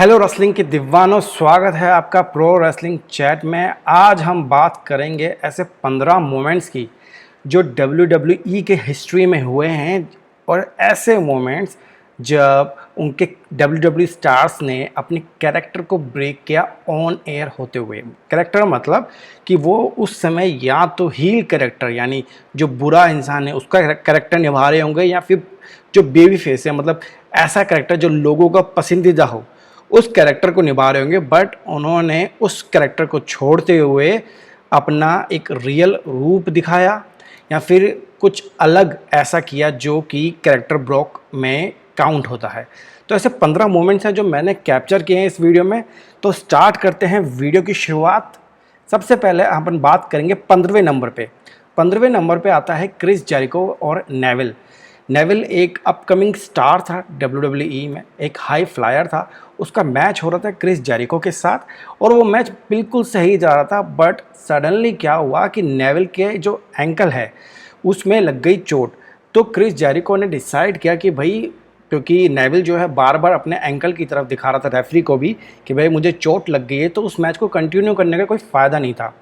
Hello wrestling के दीवानों, स्वागत है आपका प्रो रेसलिंग चैट में। आज हम बात करेंगे ऐसे 15 मोमेंट्स की जो WWE के हिस्ट्री में हुए हैं और ऐसे मोमेंट्स जब उनके WWE स्टार्स ने अपने कैरेक्टर को ब्रेक किया ऑन एयर होते हुए। कैरेक्टर मतलब कि वो उस समय या तो हील कैरेक्टर यानी जो बुरा इंसान है उसका कैरेक्टर निभा रहे होंगे, या फिर जो बेबी फेस है मतलब ऐसा कैरेक्टर जो लोगों का पसंदीदा हो उस कैरेक्टर को निभा रहे होंगे। बट उन्होंने उस कैरेक्टर को छोड़ते हुए अपना एक रियल रूप दिखाया या फिर कुछ अलग ऐसा किया जो कि कैरेक्टर ब्लॉक में काउंट होता है। तो ऐसे 15 मोमेंट्स हैं जो मैंने कैप्चर किए हैं इस वीडियो में। तो स्टार्ट करते हैं वीडियो की शुरुआत। सबसे पहले अपन बात करेंगे 15वें नंबर पे। 15वें नंबर पे आता है क्रिस जेरिको और नेविल। नेविल एक अपकमिंग स्टार था WWE में, एक हाई फ्लायर था। उसका मैच हो रहा था क्रिस जेरिको के साथ और वो मैच बिल्कुल सही जा रहा था। बट सडनली क्या हुआ कि नेविल के जो एंकल है उसमें लग गई चोट। तो क्रिस जेरिको ने डिसाइड किया कि भाई, क्योंकि नेविल जो है बार बार अपने एंकल की तरफ दिखा रहा था रेफरी को भी कि भाई मुझे चोट लग गई है, तो उस मैच को कंटिन्यू करने का कोई फ़ायदा नहीं था।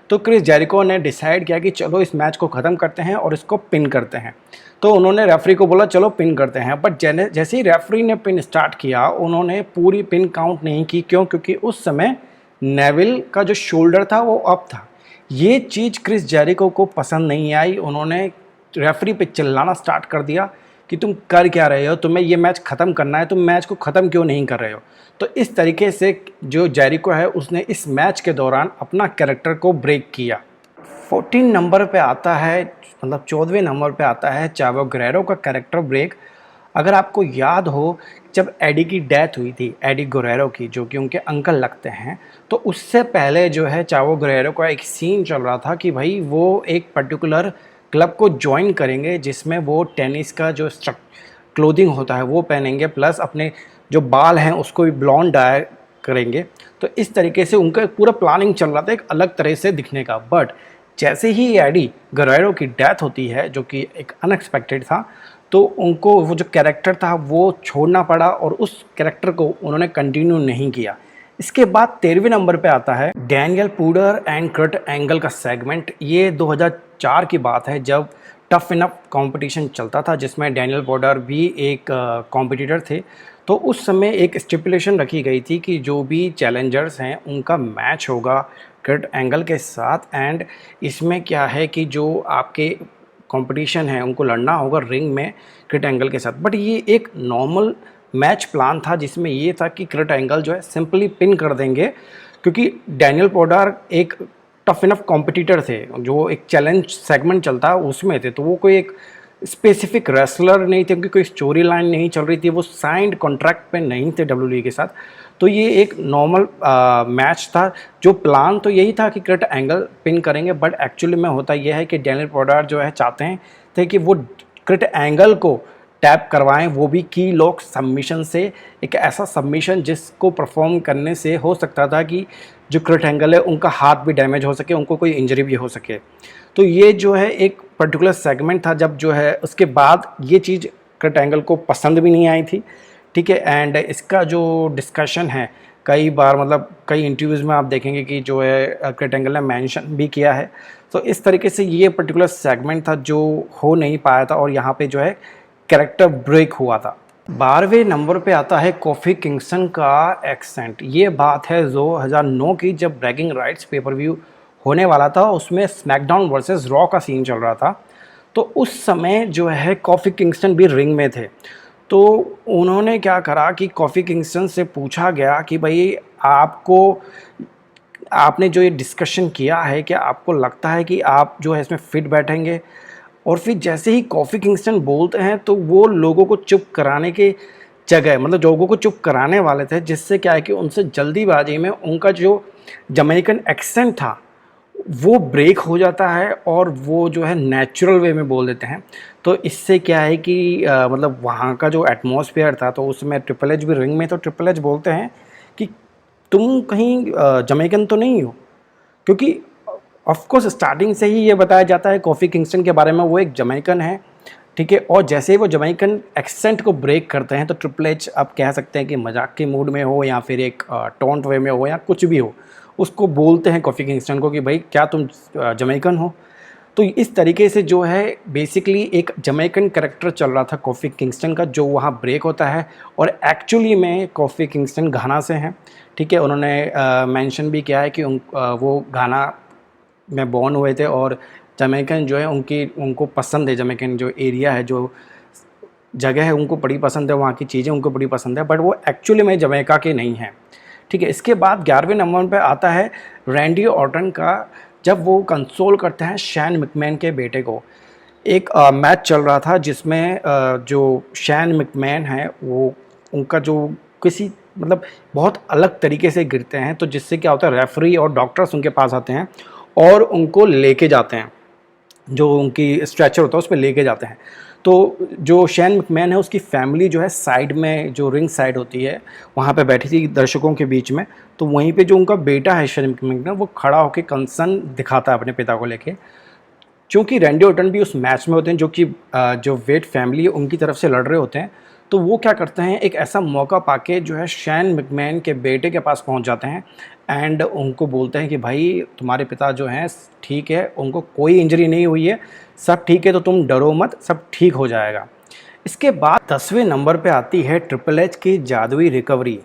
तो क्रिस जेरिको ने डिसाइड किया कि चलो इस मैच को ख़त्म करते हैं और इसको पिन करते हैं। तो उन्होंने रेफरी को बोला चलो पिन करते हैं। बट जैसे ही रेफरी ने पिन स्टार्ट किया उन्होंने पूरी पिन काउंट नहीं की। क्यों? क्योंकि उस समय नेविल का जो शोल्डर था वो अप था। ये चीज़ क्रिस जेरिको को पसंद नहीं आई। उन्होंने रेफरी पे चिल्लाना स्टार्ट कर दिया कि तुम कर क्या रहे हो, तुम्हें ये मैच ख़त्म करना है, तुम मैच को ख़त्म क्यों नहीं कर रहे हो। तो इस तरीके से जो जेरिको है उसने इस मैच के दौरान अपना कैरेक्टर को ब्रेक किया। 14 नंबर पे आता है, मतलब 14वें नंबर पे आता है चावो गुएरो का कैरेक्टर ब्रेक। अगर आपको याद हो, जब एडी की डेथ हुई थी, एडी गुएरो की, जो कि उनके अंकल लगते हैं, तो उससे पहले जो है चावो गुएरो का एक सीन चल रहा था कि भाई वो एक पर्टिकुलर क्लब को ज्वाइन करेंगे जिसमें वो टेनिस का जो क्लोथिंग होता है वो पहनेंगे, प्लस अपने जो बाल हैं उसको भी ब्लॉन्ड डाई करेंगे। तो इस तरीके से उनका पूरा प्लानिंग चल रहा था एक अलग तरह से दिखने का। बट जैसे ही एडी गुएरो की डेथ होती है, जो कि एक अनएक्सपेक्टेड था, तो उनको वो जो कैरेक्टर था वो छोड़ना पड़ा और उस कैरेक्टर को उन्होंने कंटिन्यू नहीं किया। इसके बाद 13वें नंबर पे आता है डैनियल पुडर एंड कर्ट एंगल का सेगमेंट। ये 2004 की बात है जब टफ इनफ कंपटीशन चलता था जिसमें डैनियल पुडर भी एक कॉम्पिटिटर थे। तो उस समय एक स्टिपुलेशन रखी गई थी कि जो भी चैलेंजर्स हैं उनका मैच होगा कर्ट एंगल के साथ। एंड इसमें क्या है कि जो आपके कंपटीशन है उनको लड़ना होगा रिंग में कर्ट एंगल के साथ। बट ये एक नॉर्मल मैच प्लान था जिसमें ये था कि कर्ट एंगल जो है सिंपली पिन कर देंगे, क्योंकि डैनियल पोडार एक टफ इनफ कॉम्पिटिटर थे जो एक चैलेंज सेगमेंट चलता है उसमें थे। तो वो कोई एक स्पेसिफिक रेसलर नहीं थे, क्योंकि कोई स्टोरी लाइन नहीं चल रही थी, वो साइंड कॉन्ट्रैक्ट पे नहीं थे WWE के साथ। तो ये एक नॉर्मल मैच था। जो प्लान तो यही था कि कर्ट एंगल पिन करेंगे, बट एक्चुअली में होता यह है कि डैनियल पोडार जो है चाहते हैं थे कि वो कर्ट एंगल को टैप करवाएं, वो भी की लॉक सबमिशन से। एक ऐसा सबमिशन जिसको परफॉर्म करने से हो सकता था कि जो कर्ट एंगल है उनका हाथ भी डैमेज हो सके, उनको कोई इंजरी भी हो सके। तो ये जो है एक पर्टिकुलर सेगमेंट था जब जो है उसके बाद ये चीज़ कर्ट एंगल को पसंद भी नहीं आई थी। ठीक है। एंड इसका जो डिस्कशन है कई बार, मतलब कई इंटरव्यूज़ में आप देखेंगे कि जो है कर्ट एंगल ने मेंशन भी किया है। तो इस तरीके से ये पर्टिकुलर सेगमेंट था जो हो नहीं पाया था और यहाँ पे जो है कैरेक्टर ब्रेक हुआ था। 12वें नंबर पे आता है कोफी किंगस्टन का एक्सेंट। ये बात है 2009 की, जब ब्रेकिंग राइट्स पेपर व्यू होने वाला था, उसमें स्मैकडाउन वर्सेस रॉ का सीन चल रहा था। तो उस समय जो है कॉफ़ी किंगस्टन भी रिंग में थे। तो उन्होंने क्या करा कि कॉफ़ी किंगस्टन से पूछा गया कि भाई आपने जो ये डिस्कशन किया है, क्या आपको लगता है कि आप जो है इसमें फिट बैठेंगे? और फिर जैसे ही कॉफ़ी किंगस्टन बोलते हैं तो वो लोगों को चुप कराने के जगह, मतलब लोगों को चुप कराने वाले थे, जिससे क्या है कि उनसे जल्दीबाजी में उनका जो जमैकन एक्सेंट था वो ब्रेक हो जाता है और वो जो है नेचुरल वे में बोल देते हैं। तो इससे क्या है कि मतलब वहाँ का जो एटमॉस्फेयर था, तो उसमें ट्रिपल एच भी रिंग में, तो ट्रिपल एच बोलते हैं कि तुम कहीं जमैकन तो नहीं हो, क्योंकि ऑफ कोर्स स्टार्टिंग से ही ये बताया जाता है कॉफ़ी किंगस्टन के बारे में वो एक जमैकन है। ठीक है। और जैसे ही वो जमैकन एक्सेंट को ब्रेक करते हैं तो ट्रिपल एच आप कह सकते हैं कि मजाक के मूड में हो या फिर एक टोंट वे में हो या कुछ भी हो, उसको बोलते हैं कॉफ़ी किंगस्टन को कि भाई क्या तुम जमैकन हो। तो इस तरीके से जो है बेसिकली एक जमैकन कैरेक्टर चल रहा था कॉफ़ी किंगस्टन का, जो वहाँ ब्रेक होता है। और एक्चुअली में कॉफ़ी किंगस्टन घाना से हैं, ठीक है। उन्होंने मेंशन भी किया है कि वो घाना में बॉर्न हुए थे और जमैकन जो है उनको पसंद है, जमैकन जो एरिया है, जो जगह है उनको बड़ी पसंद है, वहाँ की चीज़ें उनको बड़ी पसंद है, बट वो एक्चुअली में जमैका के नहीं हैं, ठीक है। इसके बाद 11वें नंबर पे आता है रैंडी ऑर्टन का, जब वो कंसोल करते हैं शैन मैकमैन के बेटे को। एक मैच चल रहा था जिसमें जो शैन मैकमैन है वो उनका जो किसी मतलब बहुत अलग तरीके से गिरते हैं, तो जिससे क्या होता है रेफरी और डॉक्टर्स उनके पास आते हैं और उनको लेके जाते हैं, जो उनकी स्ट्रेचर होता है उस पर लेके जाते हैं। तो जो शैन मैकमैन है उसकी फैमिली जो है साइड में, जो रिंग साइड होती है वहाँ पे बैठी थी दर्शकों के बीच में। तो वहीं पे जो उनका बेटा है शैन मैकमैन, वो खड़ा होकर कंसर्न दिखाता है अपने पिता को लेके। क्योंकि रैंडी ऑर्टन भी उस मैच में होते हैं, जो कि जो वेट फैमिली है उनकी तरफ से लड़ रहे होते हैं। तो वो क्या करते हैं, एक ऐसा मौका पाके जो है शैन मैकमैन के बेटे के पास पहुंच जाते हैं एंड उनको बोलते हैं कि भाई तुम्हारे पिता जो हैं ठीक है, उनको कोई इंजरी नहीं हुई है, सब ठीक है, तो तुम डरो मत, सब ठीक हो जाएगा। इसके बाद 10वें नंबर पे आती है ट्रिपल एच की जादुई रिकवरी।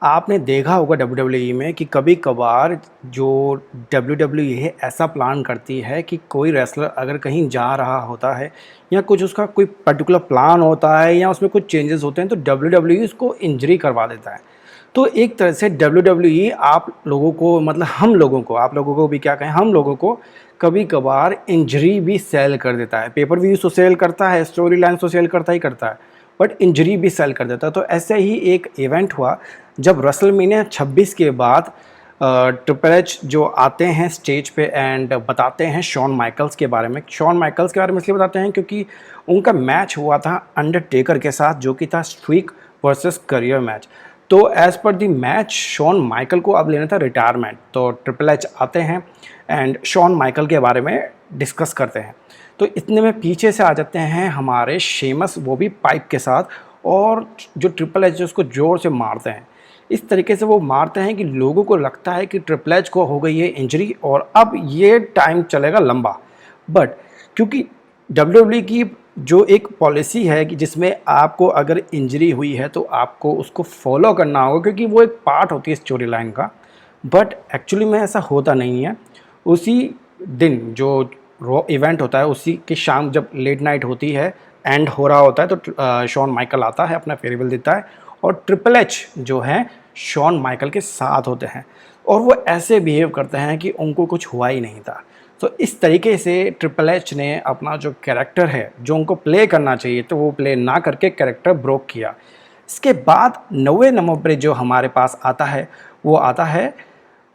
आपने देखा होगा डब्ल्यू में कि कभी कभार जो डब्ल्यू ऐसा प्लान करती है कि कोई रेसलर अगर कहीं जा रहा होता है या कुछ उसका कोई पर्टिकुलर प्लान होता है या उसमें कुछ चेंजेस होते हैं, तो डब्ल्यू उसको इंजरी करवा देता है। तो एक तरह से डब्ल्यू आप लोगों को, मतलब हम लोगों को, आप लोगों को भी क्या कहें, हम लोगों को कभी कभार इंजरी भी सेल कर देता है। पेपर व्यूज तो सेल करता है, स्टोरी लाइन तो सेल करता ही करता है, बट इंजरी भी सेल कर देता है। तो ऐसे ही एक इवेंट हुआ जब रेसलमेनिया 26 के बाद ट्रिपल एच जो आते हैं स्टेज पे एंड बताते हैं शॉन माइकल्स के बारे में। शॉन माइकल्स के बारे में इसलिए बताते हैं क्योंकि उनका मैच हुआ था अंडरटेकर के साथ, जो कि था स्ट्रीक वर्सेस करियर मैच। तो एज़ पर दी मैच शॉन माइकल को अब लेना था रिटायरमेंट। तो ट्रिपल एच आते हैं एंड शॉन माइकल के बारे में डिस्कस करते हैं। तो इतने में पीछे से आ जाते हैं हमारे शेमस, वो भी पाइप के साथ, और जो ट्रिपल एच उसको ज़ोर से मारते हैं। इस तरीके से वो मारते हैं कि लोगों को लगता है कि ट्रिपल एच को हो गई है इंजरी और अब ये टाइम चलेगा लंबा। बट क्योंकि डब्ल्यू की जो एक पॉलिसी है कि जिसमें आपको अगर इंजरी हुई है तो आपको उसको फॉलो करना होगा, क्योंकि वो एक पार्ट होती है स्टोरी लाइन का। बट एक्चुअली में ऐसा होता नहीं है। उसी दिन जो रॉ इवेंट होता है उसी की शाम जब लेट नाइट होती है, एंड हो रहा होता है, तो शॉन माइकल आता है, अपना फेयरवेल देता है और ट्रिपल एच जो है शॉन माइकल के साथ होते हैं और वो ऐसे बिहेव करते हैं कि उनको कुछ हुआ ही नहीं था। तो इस तरीके से ट्रिपल एच ने अपना जो कैरेक्टर है जो उनको प्ले करना चाहिए तो वो प्ले ना करके कैरेक्टर ब्रोक किया। इसके बाद 9वें नंबर पर जो हमारे पास आता है वो आता है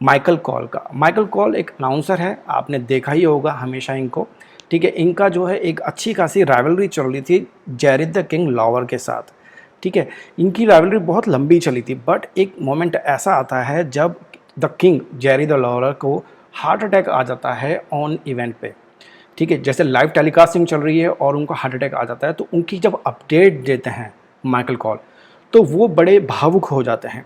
माइकल कॉल का। माइकल कॉल एक अनाउंसर है, आपने देखा ही होगा हमेशा इनको, ठीक है। इनका जो है एक अच्छी खासी राइवलरी चल रही थी जेरी द किंग लॉवर के साथ, ठीक है। इनकी राइवलरी बहुत लंबी चली थी, बट एक मोमेंट ऐसा आता है जब the king Jerry the lower को हार्ट अटैक आ जाता है ऑन इवेंट पे, ठीक है। जैसे लाइव टेलीकास्टिंग चल रही है और उनको हार्ट अटैक आ जाता है, तो उनकी जब अपडेट देते हैं माइकल कॉल तो वो बड़े भावुक हो जाते हैं,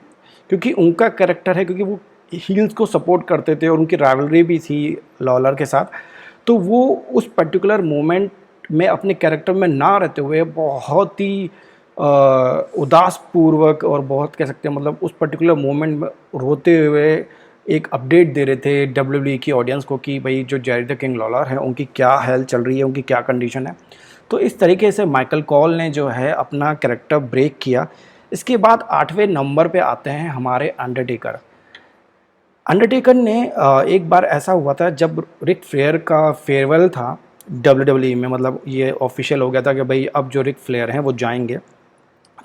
क्योंकि उनका कैरेक्टर है, क्योंकि वो हील्स को सपोर्ट करते थे और उनकी राइवलरी भी थी लॉलर के साथ। तो वो उस पर्टिकुलर मोमेंट में अपने कैरेक्टर में ना रहते हुए बहुत ही उदास पूर्वक और बहुत कह सकते हैं मतलब उस पर्टिकुलर मोमेंट में रोते हुए एक अपडेट दे रहे थे डब्ल्यूडब्ल्यूई की ऑडियंस को कि भाई जो जेरी द किंग लॉलर है उनकी क्या हेल्थ चल रही है, उनकी क्या कंडीशन है। तो इस तरीके से माइकल कॉल ने जो है अपना कैरेक्टर ब्रेक किया। इसके बाद 8वें नंबर पे आते हैं हमारे अंडरटेकर। अंडरटेकर ने एक बार ऐसा हुआ था जब रिक फ्लेयर का फेयरवेल था डब्ल्यूडब्ल्यूई में, मतलब ये ऑफिशियल हो गया था कि भाई अब जो रिक फ्लेयर हैं वो जाएंगे,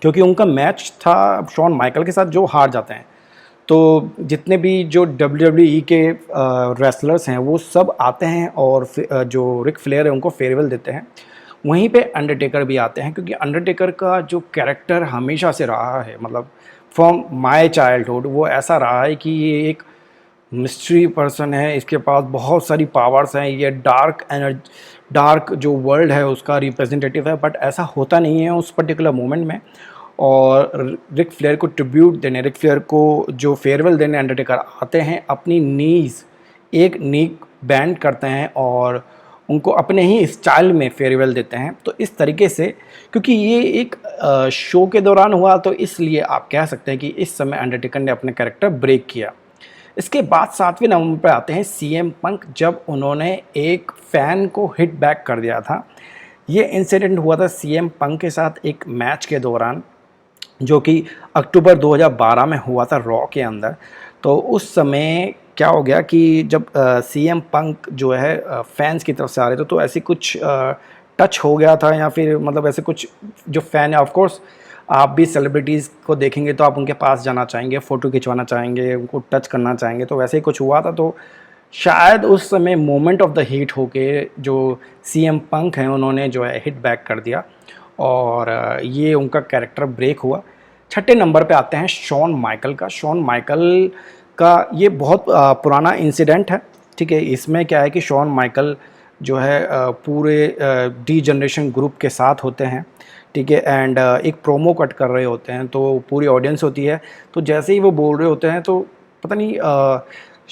क्योंकि उनका मैच था शॉन माइकल के साथ जो हार जाते हैं। तो जितने भी जो डब्ल्यूडब्ल्यूई के रेसलर्स हैं वो सब आते हैं और जो रिक फ्लेयर है उनको फेयरवेल देते हैं। वहीं पे अंडरटेकर भी आते हैं, क्योंकि अंडरटेकर का जो कैरेक्टर हमेशा से रहा है, मतलब फ्रॉम माय चाइल्डहुड वो ऐसा रहा है कि ये एक मिस्ट्री पर्सन है, इसके पास बहुत सारी पावर्स हैं, ये डार्क जो वर्ल्ड है उसका रिप्रेजेंटेटिव है, बट ऐसा होता नहीं है उस पर्टिकुलर मोमेंट में। और रिक फ्लेयर को ट्रिब्यूट देने, रिक फ्लेयर को जो फेयरवेल देने अंडरटेकर आते हैं, अपनी नीज़ एक नी बैंड करते हैं और उनको अपने ही स्टाइल में फेयरवेल देते हैं। तो इस तरीके से, क्योंकि ये एक शो के दौरान हुआ, तो इसलिए आप कह सकते हैं कि इस समय अंडरटेकर ने अपने कैरेक्टर ब्रेक किया। इसके बाद 7वें नंबर पर आते हैं सीएम पंक, जब उन्होंने एक फ़ैन को हिट बैक कर दिया था। ये इंसिडेंट हुआ था सीएम पंक के साथ एक मैच के दौरान, जो कि अक्टूबर 2012 में हुआ था रॉ के अंदर। तो उस समय क्या हो गया कि जब सीएम पंक जो है फैंस की तरफ से आ रहे थे, तो ऐसी कुछ टच हो गया था, या फिर मतलब ऐसे कुछ जो फ़ैन है, ऑफ कोर्स आप भी सेलिब्रिटीज़ को देखेंगे तो आप उनके पास जाना चाहेंगे, फ़ोटो खिंचवाना चाहेंगे, उनको टच करना चाहेंगे, तो वैसे ही कुछ हुआ था। तो शायद उस समय मोमेंट ऑफ द हीट होके जो सीएम पंक हैं उन्होंने जो है हिट बैक कर दिया, और ये उनका कैरेक्टर ब्रेक हुआ। छठे नंबर पे आते हैं शॉन माइकल का। शॉन माइकल का ये बहुत पुराना इंसिडेंट है, ठीक है। इसमें क्या है कि शॉन माइकल जो है पूरे डी जनरेशन ग्रुप के साथ होते हैं, ठीक है, एंड एक प्रोमो कट कर रहे होते हैं, तो पूरी ऑडियंस होती है। तो जैसे ही वो बोल रहे होते हैं, तो पता नहीं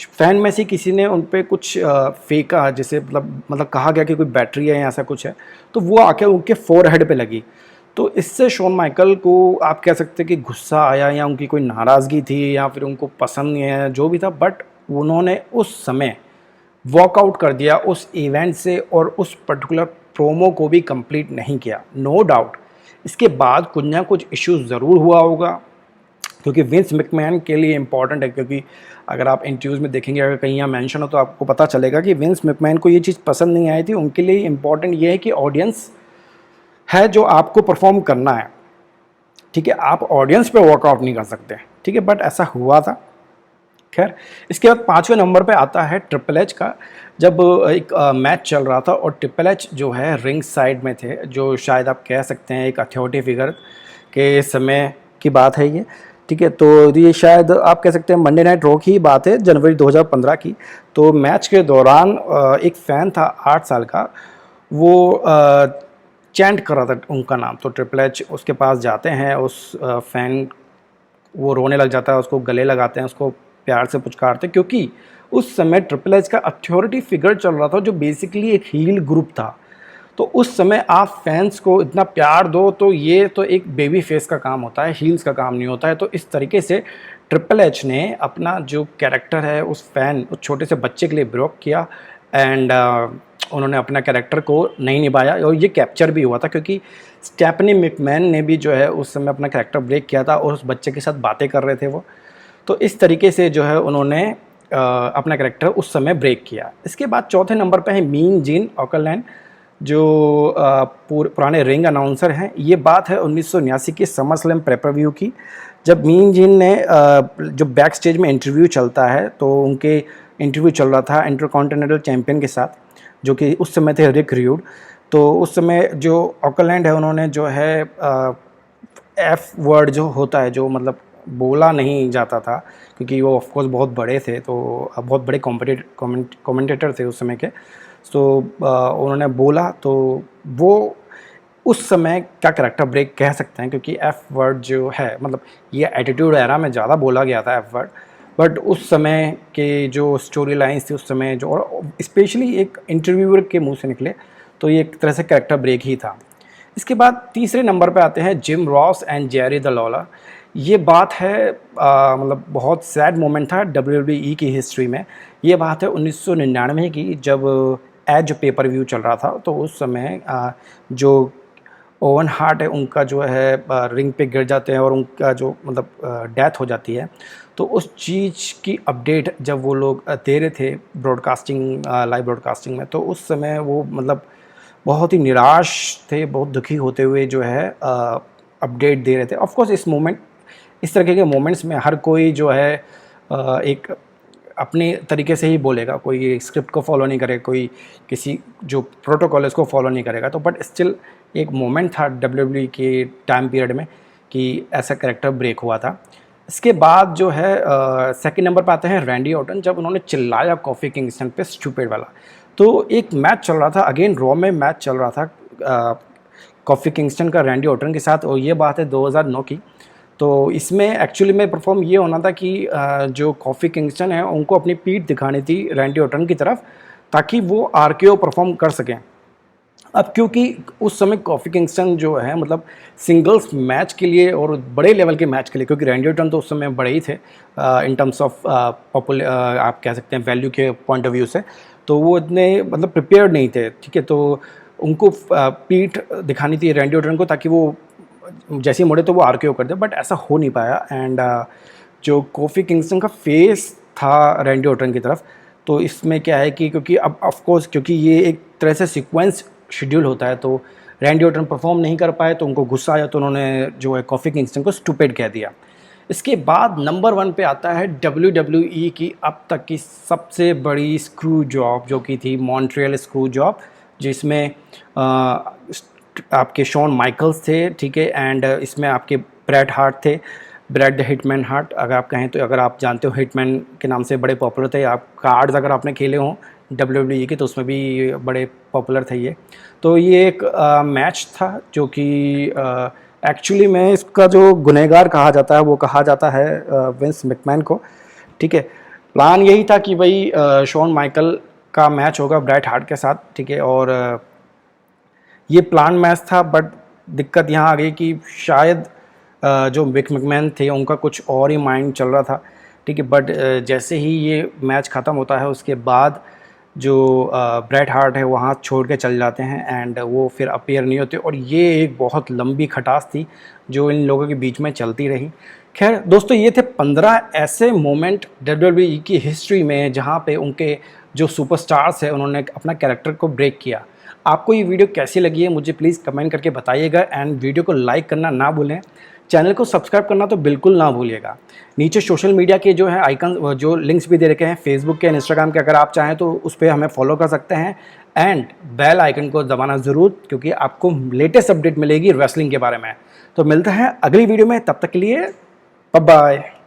फ़ैन में से किसी ने उन पे कुछ फेंका, जिसे मतलब कहा गया कि कोई बैटरी है या ऐसा कुछ है, तो वो आके उनके फोरहेड पे लगी। तो इससे शॉन माइकल को आप कह सकते हैं कि गुस्सा आया, या उनकी कोई नाराज़गी थी, या फिर उनको पसंद नहीं है, जो भी था, बट उन्होंने उस समय वॉकआउट कर दिया उस इवेंट से, और उस पर्टिकुलर प्रोमो को भी कंप्लीट नहीं किया। नो डाउट इसके बाद कुछ ना कुछ इश्यूज़ ज़रूर हुआ होगा, क्योंकि विंस मैकमैन के लिए इम्पॉर्टेंट है। क्योंकि अगर आप इंटरव्यूज़ में देखेंगे, अगर कहीं यहाँ मेंशन हो, तो आपको पता चलेगा कि विंस मैकमैन को ये चीज़ पसंद नहीं आई थी। उनके लिए इम्पॉर्टेंट ये है कि ऑडियंस है जो आपको परफॉर्म करना है, ठीक है, आप ऑडियंस पे वर्कआउट नहीं कर सकते, ठीक है, बट ऐसा हुआ था। खैर, इसके बाद 5वें नंबर पे आता है ट्रिपल एच का। जब एक मैच चल रहा था और ट्रिपल एच जो है रिंग साइड में थे, जो शायद आप कह सकते हैं एक अथॉरिटी फिगर के समय की बात है ये, ठीक है। तो ये शायद आप कह सकते हैं मंडे नाइट रॉ की बात है, जनवरी 2015 की। तो मैच के दौरान एक फ़ैन था 8 साल का, वो चैंट कर रहा था उनका नाम। तो ट्रिपल एच उसके पास जाते हैं, उस फ़ैन, वो रोने लग जाता है, उसको गले लगाते हैं, उसको प्यार से पुचकारते हैं, क्योंकि उस समय ट्रिपल एच का अथॉरिटी फिगर चल रहा था, जो बेसिकली एक हील ग्रुप था। तो उस समय आप फैंस को इतना प्यार दो, तो ये तो एक बेबी फेस का काम होता है, हील्स का काम नहीं होता है। तो इस तरीके से ट्रिपल एच ने अपना जो कैरेक्टर है उस फ़ैन, उस छोटे से बच्चे के लिए ब्रोक किया, एंड उन्होंने अपना कैरेक्टर को नहीं निभाया, और ये कैप्चर भी हुआ था, क्योंकि स्टेफनी मैकमैन ने भी जो है उस समय अपना कैरेक्टर ब्रेक किया था, और उस बच्चे के साथ बातें कर रहे थे वो। तो इस तरीके से जो है उन्होंने अपना कैरेक्टर उस समय ब्रेक किया। इसके बाद चौथे नंबर पे है मीन जीन ऑकरलैंड, जो पुराने रिंग अनाउंसर हैं। ये बात है 1979 की समर स्लैम पेपर व्यू की, जब मीन जीन ने जो बैक स्टेज में इंटरव्यू चलता है, तो उनके इंटरव्यू चल रहा था इंटरकॉन्टिनेंटल चैम्पियन के साथ, जो कि उस समय थे रिक र्यूड। तो उस समय जो ऑकलैंड है, उन्होंने जो है एफ वर्ड जो होता है, जो मतलब बोला नहीं जाता था, क्योंकि वो ऑफकोर्स बहुत बड़े थे, तो बहुत बड़े कमेंटेटर थे उस समय के। तो उन्होंने बोला, तो वो उस समय का कैरेक्टर ब्रेक कह सकते हैं, क्योंकि एफ वर्ड जो है, मतलब ये एटीट्यूड एरा में ज़्यादा बोला गया था एफ वर्ड, बट उस समय के जो स्टोरी लाइन्स थी उस समय जो, और स्पेशली एक इंटरव्यूअर के मुंह से निकले, तो ये एक तरह से कैरेक्टर ब्रेक ही था। इसके बाद तीसरे नंबर पे आते हैं gym Ross and Jerry the Lawler. ये बात है मतलब बहुत सैड मोमेंट था WWE की हिस्ट्री में। ये बात है 1999 की, जब एज पेपर व्यू चल रहा था। तो उस समय जो ओवन हार्ट है, उनका जो है रिंग पे गिर जाते हैं, और उनका जो मतलब डेथ हो जाती है। तो उस चीज़ की अपडेट जब वो लोग दे रहे थे ब्रॉडकास्टिंग, लाइव ब्रॉडकास्टिंग में, तो उस समय वो मतलब बहुत ही निराश थे, बहुत दुखी होते हुए जो है अपडेट दे रहे थे। ऑफ कोर्स इस तरह के मोमेंट्स में हर कोई जो है एक अपने तरीके से ही बोलेगा, कोई स्क्रिप्ट को फॉलो नहीं करेगा, कोई किसी जो प्रोटोकॉल है उसको फॉलो नहीं करेगा। तो बट स्टिल एक मोमेंट था WWE के टाइम पीरियड में कि ऐसा कैरेक्टर ब्रेक हुआ था। इसके बाद जो है सेकंड नंबर पर आते हैं रैंडी ऑर्टन, जब उन्होंने चिल्लाया कॉफ़ी किंगस्टन पे स्टूपिड वाला। तो एक मैच चल रहा था, अगेन रॉ में मैच चल रहा था कॉफ़ी किंगस्टन का रैंडी ऑर्टन के साथ, और ये बात है 2009 की। तो इसमें एक्चुअली में परफॉर्म ये होना था कि जो कॉफ़ी किंगस्टन है उनको अपनी पीठ दिखानी थी रैंडी ऑर्टन की तरफ, ताकि वो आरकेओ परफॉर्म कर सकें। अब क्योंकि उस समय कॉफ़ी किंगस्टन जो है मतलब सिंगल्स मैच के लिए और बड़े लेवल के मैच के लिए, क्योंकि रैंडी ऑर्टन तो उस समय बड़े ही थे इन टर्म्स ऑफ पॉपुलर, आप कह सकते हैं वैल्यू के पॉइंट ऑफ व्यू से, तो वो इतने मतलब प्रिपेयर्ड नहीं थे, ठीक है। तो उनको पीठ दिखानी थी रैंडी ऑर्टन को, ताकि वो जैसे ही मुड़े तो वो आरकेओ कर दे, बट ऐसा हो नहीं पाया। एंड जो कॉफ़ी किंगस्टन का फेस था रैंडी ऑर्टन की तरफ, तो इसमें क्या है कि क्योंकि अब ऑफ कोर्स क्योंकि ये एक तरह से सीक्वेंस शेड्यूल होता है, तो रैंडी ऑर्टन परफॉर्म नहीं कर पाए, तो उनको गुस्सा आया, तो उन्होंने जो है कॉफ़ी किंगस्टन को स्टूपिड कह दिया। इसके बाद नंबर 1 पे आता है WWE की अब तक की सबसे बड़ी स्क्रू जॉब, जो की थी मॉन्ट्रियल स्क्रू जॉब, जिसमें आपके शॉन माइकल्स थे, ठीक है, एंड इसमें आपके ब्रेट हार्ट थे, ब्रेड हिटमैन हार्ट अगर आप कहें तो, अगर आप जानते हो हिटमैन के नाम से बड़े पॉपुलर थे। आप कार्ड्स अगर आपने खेले हों WWE के तो उसमें भी बड़े पॉपुलर थे ये। तो ये एक मैच था जो कि एक्चुअली में इसका जो गुनहगार कहा जाता है वो कहा जाता है विंस मैकमैन को, ठीक है। प्लान यही था कि भाई शॉन माइकल का मैच होगा ब्रेट हार्ट के साथ, ठीक है, और ये प्लान मैच था, बट दिक्कत यहाँ आ गई कि शायद जो विक मैकमैन थे उनका कुछ और ही माइंड चल रहा था, ठीक है। बट जैसे ही ये मैच ख़त्म होता है उसके बाद जो ब्रेट हार्ट है वहाँ छोड़ के चल जाते हैं, एंड वो फिर अपीयर नहीं होते, और ये एक बहुत लंबी खटास थी जो इन लोगों के बीच में चलती रही। खैर दोस्तों, ये थे 15 ऐसे मोमेंट WWE की हिस्ट्री में जहाँ पे उनके जो सुपरस्टार्स हैं उन्होंने अपना कैरेक्टर को ब्रेक किया। आपको ये वीडियो कैसी लगी है मुझे प्लीज़ कमेंट करके बताइएगा, एंड वीडियो को लाइक करना ना भूलें, चैनल को सब्सक्राइब करना तो बिल्कुल ना भूलिएगा। नीचे सोशल मीडिया के जो है आइकन, जो लिंक्स भी दे रखे हैं फेसबुक के, इंस्टाग्राम के, अगर आप चाहें तो उस पर हमें फॉलो कर सकते हैं, एंड बेल आइकन को दबाना ज़रूर, क्योंकि आपको लेटेस्ट अपडेट मिलेगी रेसलिंग के बारे में। तो मिलते हैं अगली वीडियो में, तब तक के लिए बाय बाय।